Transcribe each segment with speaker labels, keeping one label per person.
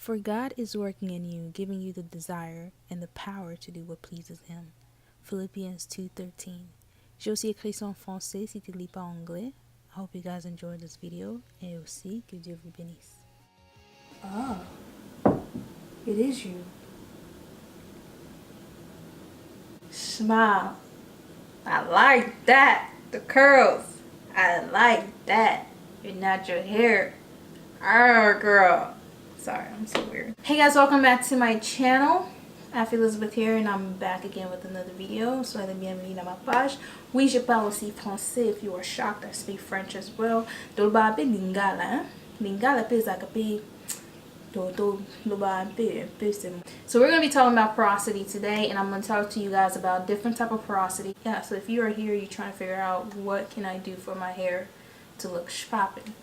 Speaker 1: For God is working in you, giving you the desire and the power to do what pleases Him. Philippians 2:13. J'ai aussi écrit ça en français si tu lis pas anglais. I hope you guys enjoyed this video et aussi que Dieu vous bénisse.
Speaker 2: Oh, it is you. Smile. I like that. The curls. I like that. Your natural hair. Oh, girl. Sorry, I'm so weird. Hey guys, welcome back to my channel. Afi Elizabeth here, and I'm back again with another video. Soyez les bienvenus dans ma page. Oui, je parle aussi français. If you are shocked, I speak French as well. Dolba be lingala. Lingala is like a big. So we're going to be talking about porosity today, and I'm going to talk to you guys about different type of porosity. Yeah, so if you are here, you're trying to figure out what can I do for my hair to look popping.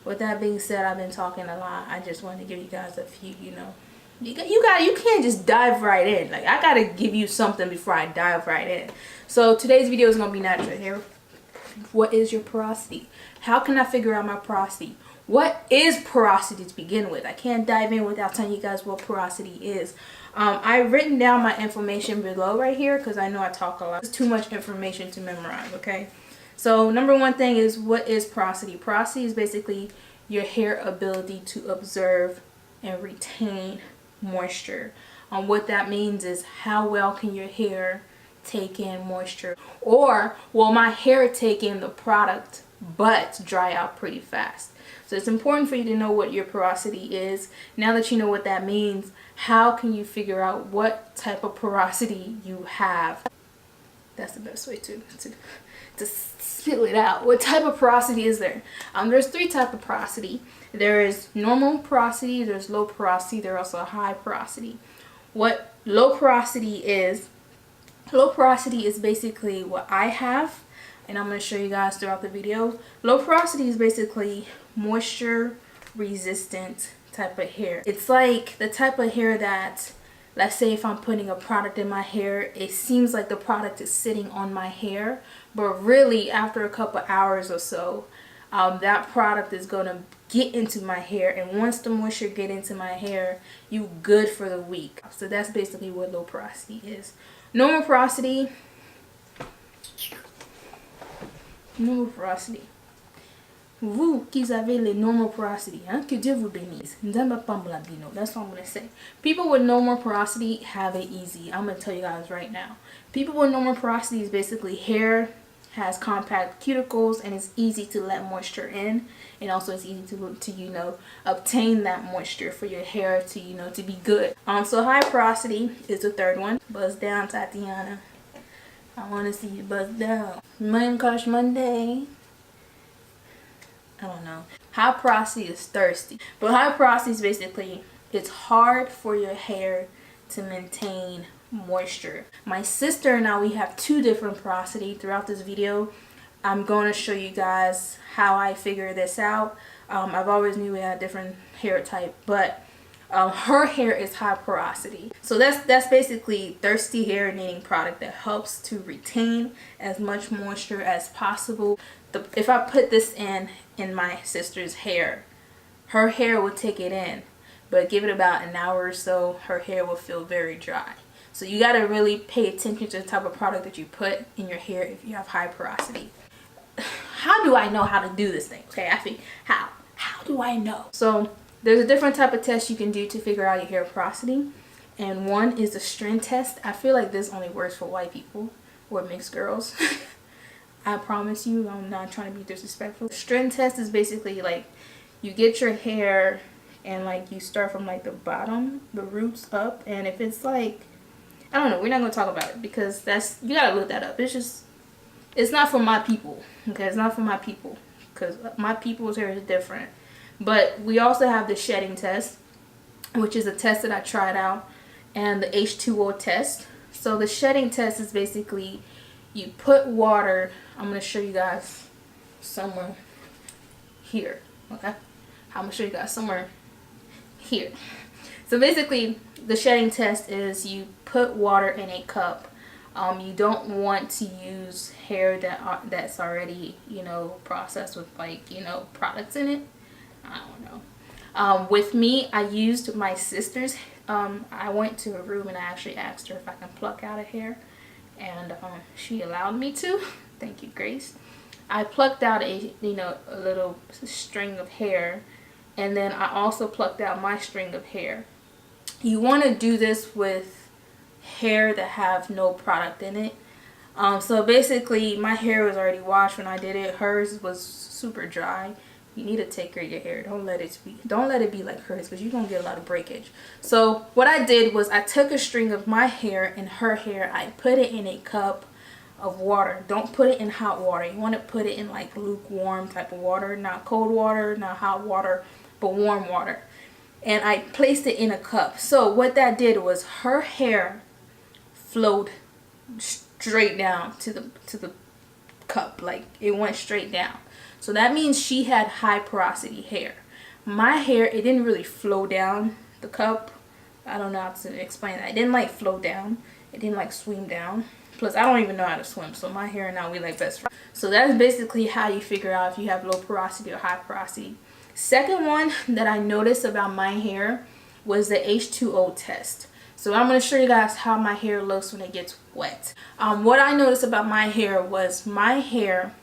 Speaker 2: With that being said, I've been talking a lot. I just wanted to give you guys a few, you can't just dive right in. Like, I got to give you something before I dive right in. So today's video is going to be natural hair. What is your porosity? How can I figure out my porosity? What is porosity to begin with? I can't dive in without telling you guys what porosity is. I've written down my information below right here because I know I talk a lot. It's too much information to memorize, okay? So number one thing is, what is porosity? Porosity is basically your hair ability to observe and retain moisture. What that means is, how well can your hair take in moisture, or will my hair take in the product but dry out pretty fast? So it's important for you to know what your porosity is. Now that you know what that means, how can you figure out what type of porosity you have? That's the best way to spill it out. What type of porosity is there? There's three types of porosity. There is normal porosity, there's low porosity, there's also high porosity. What low porosity is basically what I have, and I'm going to show you guys throughout the video. Low porosity is basically moisture resistant type of hair. It's like the type of hair that, let's say if I'm putting a product in my hair, it seems like the product is sitting on my hair, but really after a couple hours or so, that product is going to get into my hair, and once the moisture get into my hair, you good for the week. So that's basically what low porosity is. Normal porosity. Vous qui avez les normal porosity, que Dieu vous bénisse. That's what I'm going to say. People with normal porosity have it easy. I'm going to tell you guys right now. People with normal porosity is basically hair has compact cuticles, and it's easy to let moisture in, and also it's easy to obtain that moisture for your hair to to be good. So high porosity is the third one. Buzz down, Tatiana. I want to see you buzz down. Gosh, Monday. I don't know. High porosity is thirsty, but high porosity is basically, it's hard for your hair to maintain moisture. My sister and I, we have two different porosity. Throughout this video, I'm going to show you guys how I figure this out. I've always knew we had different hair type, but her hair is high porosity. So that's basically thirsty hair needing product that helps to retain as much moisture as possible. If I put this in my sister's hair, her hair will take it in, but give it about an hour or so, her hair will feel very dry. So you got to really pay attention to the type of product that you put in your hair if you have high porosity. How do I know how to do this thing? Okay, I think how do I know? So there's a different type of test you can do to figure out your hair porosity, and one is the strand test. I feel like this only works for white people or mixed girls. I promise you, I'm not trying to be disrespectful. The strand test is basically like, you get your hair and like you start from like the bottom, the roots up, and if it's like, I don't know, we're not going to talk about it because you got to look that up. It's not for my people. Okay, it's not for my people because my people's hair is different. But we also have the shedding test, which is a test that I tried out, and the H2O test. So the shedding test is basically, you put water, I'm going to show you guys somewhere here, okay? I'm going to show you guys somewhere here. So basically, the shedding test is you put water in a cup. You don't want to use hair that's already, processed with products in it. I don't know. With me, I used my sister's. I went to a room and I actually asked her if I can pluck out a hair, and she allowed me to. Thank you, Grace. I plucked out a little string of hair, and then I also plucked out my string of hair. You want to do this with hair that have no product in it. So basically my hair was already washed when I did it. Hers was super dry. You need to take care of your hair. Don't let it be like hers, because you're gonna get a lot of breakage. So what I did was I took a string of my hair and her hair. I put it in a cup of water. Don't put it in hot water. You want to put it in like lukewarm type of water, not cold water, not hot water, but warm water. And I placed it in a cup. So what that did was her hair flowed straight down to the cup. Like, it went straight down. So that means she had high porosity hair. My hair, it didn't really flow down the cup. I don't know how to explain that. It didn't like flow down. It didn't like swim down. Plus, I don't even know how to swim. So my hair and I, we like best friends. So that's basically how you figure out if you have low porosity or high porosity. Second one that I noticed about my hair was the H2O test. So I'm going to show you guys how my hair looks when it gets wet. What I noticed about my hair was my hair,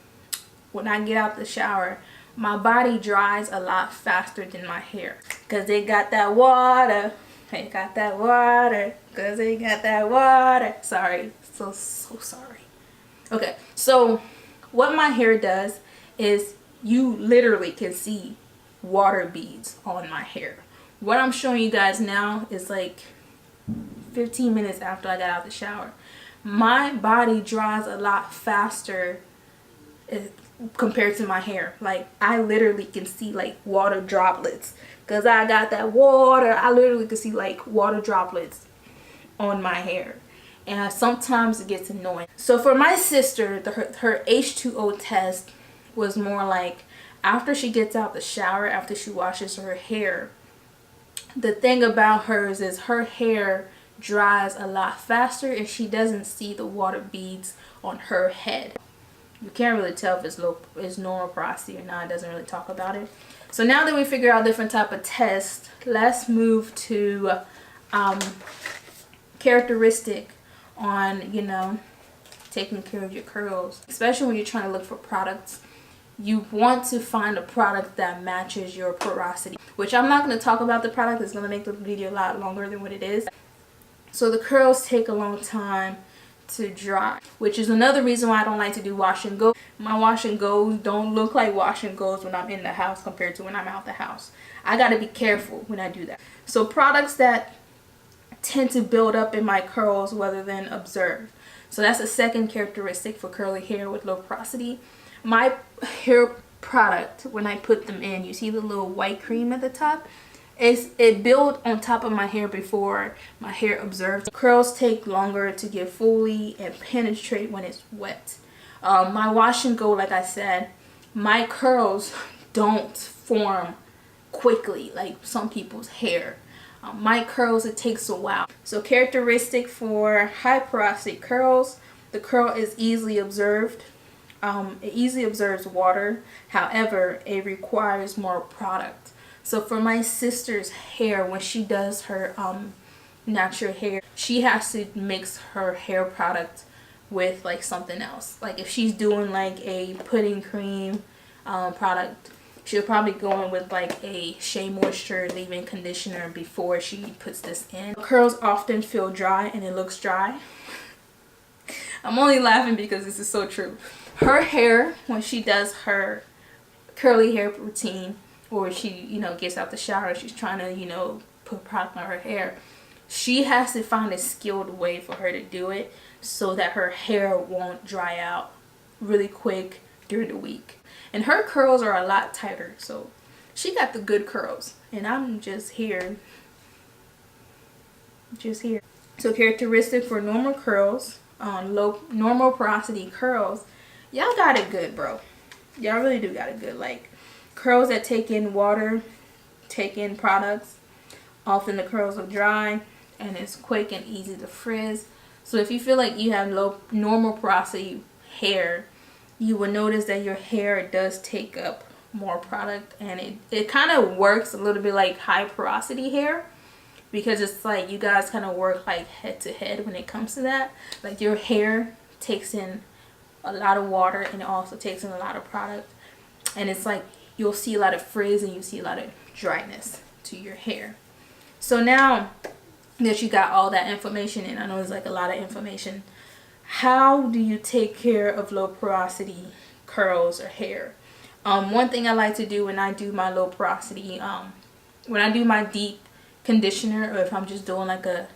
Speaker 2: when I get out the shower, my body dries a lot faster than my hair. Because they got that water. They got that water. Because they got that water. Sorry. So sorry. Okay. So what my hair does is you literally can see water beads on my hair. What I'm showing you guys now is like 15 minutes after I got out the shower. My body dries a lot faster compared to my hair. Like, I literally can see like water droplets because I got that water. I literally can see like water droplets on my hair, and sometimes it gets annoying. So for my sister, her H2O test was more like after she gets out the shower, after she washes her hair. The thing about hers is her hair dries a lot faster and she doesn't see the water beads on her head. You can't really tell if it's normal porosity or not. It doesn't really talk about it. So now that we figure out different type of tests, let's move to characteristic on, taking care of your curls. Especially when you're trying to look for products. You want to find a product that matches your porosity. Which I'm not going to talk about the product. It's going to make the video a lot longer than what it is. So the curls take a long time to dry, which is another reason why I don't like to do wash and go. My wash and goes don't look like wash and goes when I'm in the house compared to when I'm out the house. I got to be careful when I do that. So products that tend to build up in my curls rather than observe. So that's a second characteristic for curly hair with low porosity. My hair product, when I put them in, you see the little white cream at the top? It built on top of my hair before my hair observes. Curls take longer to get fully and penetrate when it's wet. My wash and go, like I said, my curls don't form quickly like some people's hair. My curls, it takes a while. So characteristic for high porosity curls, the curl is easily observed. It easily absorbs water. However, it requires more product. So for my sister's hair, when she does her natural hair, she has to mix her hair product with like something else. Like if she's doing like a pudding cream product, she'll probably go in with like a Shea Moisture leave-in conditioner before she puts this in. Curls often feel dry and it looks dry. I'm only laughing because this is so true. Her hair, when she does her curly hair routine, or she, gets out the shower, she's trying to, put product on her hair, she has to find a skilled way for her to do it so that her hair won't dry out really quick during the week. And her curls are a lot tighter, so she got the good curls, and I'm just here. So characteristic for normal curls, normal porosity curls, y'all got it good, bro. Y'all really do got it good. Like curls that take in water, take in products, often the curls are dry and it's quick and easy to frizz. So if you feel like you have normal porosity hair, you will notice that your hair does take up more product, and it kind of works a little bit like high porosity hair, because it's like you guys kind of work like head to head when it comes to that. Like your hair takes in a lot of water and it also takes in a lot of product, and it's like you'll see a lot of frizz and you see a lot of dryness to your hair. So now that you got all that information, and I know it's like a lot of information, how do you take care of low porosity curls or hair? One thing I like to do when I do my low porosity, when I do my deep conditioner, or if I'm just doing like a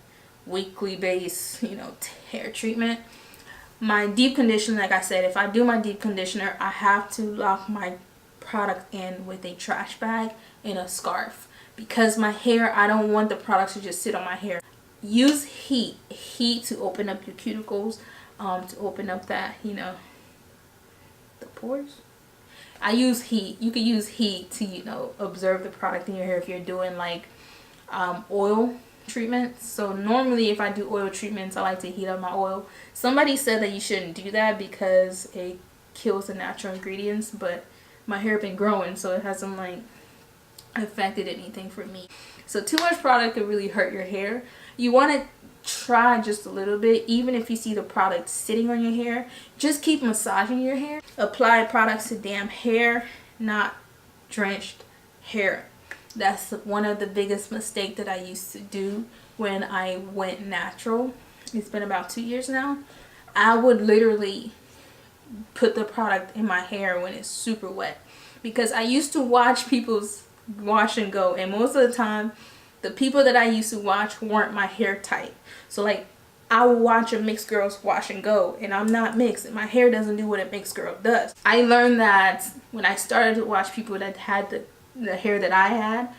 Speaker 2: weekly base, you know, hair treatment, my deep conditioner, like I said, if I do my deep conditioner, I have to lock my product in with a trash bag and a scarf, because my hair, I don't want the products to just sit on my hair. Use heat to open up your cuticles, to open up that, you know, the pores. I use heat. You can use heat to, you know, observe the product in your hair if you're doing like oil treatments. So normally if I do oil treatments, I like to heat up my oil. Somebody said that you shouldn't do that because it kills the natural ingredients, but my hair been growing, so it hasn't like affected anything for me. So too much product could really hurt your hair. You want to try just a little bit. Even if you see the product sitting on your hair, just keep massaging your hair. Apply products to damp hair, not drenched hair. That's one of the biggest mistakes that I used to do when I went natural. It's been about 2 years now. I would literally put the product in my hair when it's super wet, because I used to watch people's wash and go, and most of the time the people that I used to watch weren't my hair type. So like I would watch a mixed girl's wash and go, and I'm not mixed and my hair doesn't do what a mixed girl does. I learned that when I started to watch people that had the hair that I had,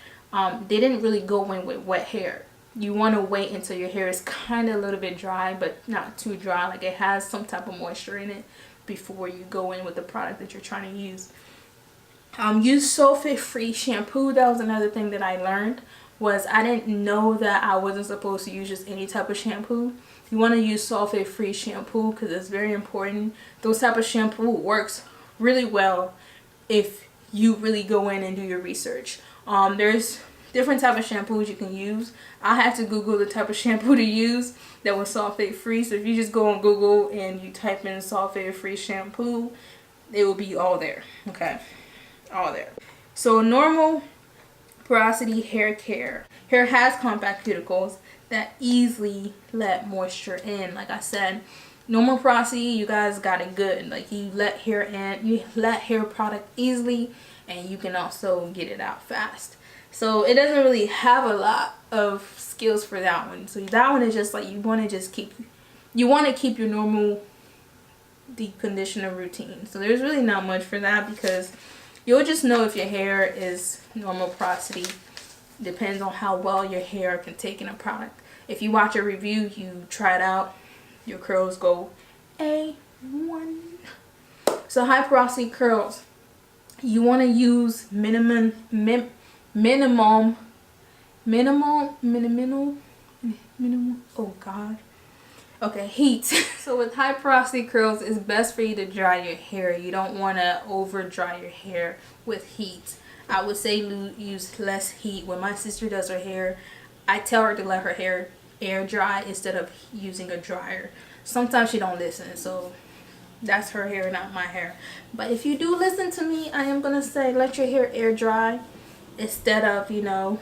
Speaker 2: they didn't really go in with wet hair. You want to wait until your hair is kind of a little bit dry, but not too dry, like it has some type of moisture in it, before you go in with the product that you're trying to use. Use sulfate free shampoo. That was another thing that I learned, was I didn't know that I wasn't supposed to use just any type of shampoo. You want to use sulfate free shampoo because it's very important. Those type of shampoo works really well if you really go in and do your research. There's different type of shampoos you can use. I had to Google the type of shampoo to use that was sulfate free. So if you just go on Google and you type in sulfate free shampoo, it will be all there. Okay, all there. So normal porosity hair care. Hair has compact cuticles that easily let moisture in. Like I said, normal porosity, you guys got it good. Like you let hair in, you let hair product easily, and you can also get it out fast. So it doesn't really have a lot of skills for that one. So that one is just like you want to keep your normal deep conditioner routine. So there's really not much for that, because you'll just know if your hair is normal porosity. Depends on how well your hair can take in a product. If you watch a review, you try it out, your curls go A1. So high porosity curls, you want to use minimum, oh god, okay, heat. So with high porosity curls, it's best for you to dry your hair. You don't want to over dry your hair with heat. I would say use less heat. When my sister does her hair, I tell her to let her hair air dry instead of using a dryer. Sometimes she don't listen, so that's her hair, not my hair. But if you do listen to me, I am gonna say let your hair air dry instead of, you know,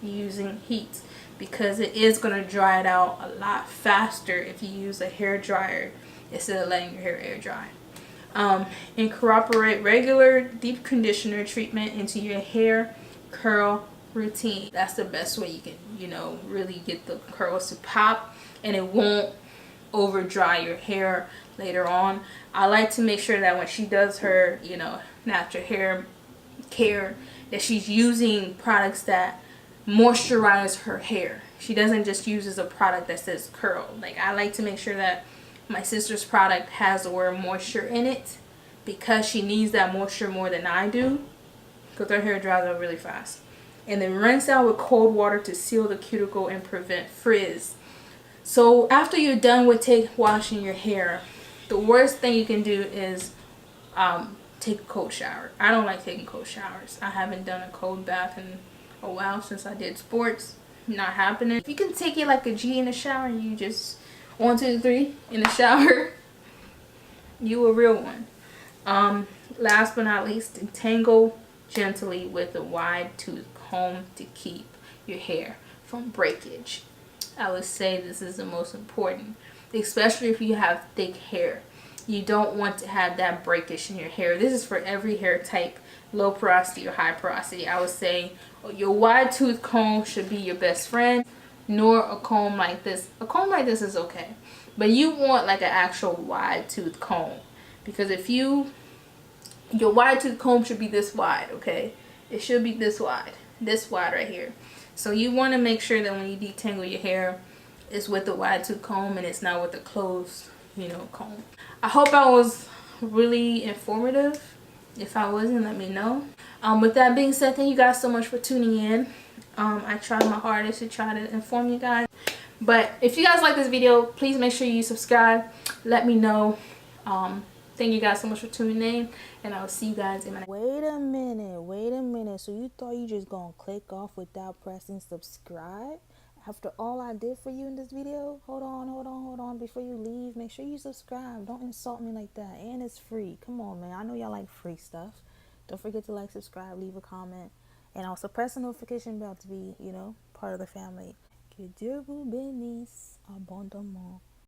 Speaker 2: using heat, because it is gonna dry it out a lot faster if you use a hair dryer instead of letting your hair air dry. Incorporate regular deep conditioner treatment into your hair curl routine. That's the best way you can, you know, really get the curls to pop, and it won't over dry your hair later on. I like to make sure that when she does her, you know, natural hair care, that she's using products that moisturize her hair. She doesn't just use a product that says curl. Like I like to make sure that my sister's product has the word moisture in it, because she needs that moisture more than I do, because her hair dries out really fast. And then rinse out with cold water to seal the cuticle and prevent frizz. So after you're done with washing your hair, the worst thing you can do is take a cold shower. I don't like taking cold showers. I haven't done a cold bath in a while since I did sports. Not happening. If you can take it like a G in the shower and you just 1, 2, 3 in the shower, you a real one. Last but not least, detangle gently with a wide tooth comb to keep your hair from breakage. I would say this is the most important, especially if you have thick hair. You don't want to have that breakage in your hair. This is for every hair type, low porosity or high porosity. I would say your wide tooth comb should be your best friend, nor a comb like this. A comb like this is okay, but you want like an actual wide tooth comb, because if your wide tooth comb should be this wide, okay? It should be this wide right here. So you want to make sure that when you detangle your hair, it's with the wide tooth comb and it's not with the closed, comb. I hope I was really informative. If I wasn't, let me know. With that being said, thank you guys so much for tuning in. I tried my hardest to try to inform you guys. But if you guys like this video, please make sure you subscribe. Let me know. Thank you guys so much for tuning in, and I will see you guys in my next.
Speaker 1: Wait a minute. So you thought you just gonna click off without pressing subscribe? After all I did for you in this video? Hold on. Before you leave, make sure you subscribe. Don't insult me like that. And it's free. Come on, man. I know y'all like free stuff. Don't forget to like, subscribe, leave a comment, and also press the notification bell to be, part of the family. Que Dieu vous bénisse abondamment.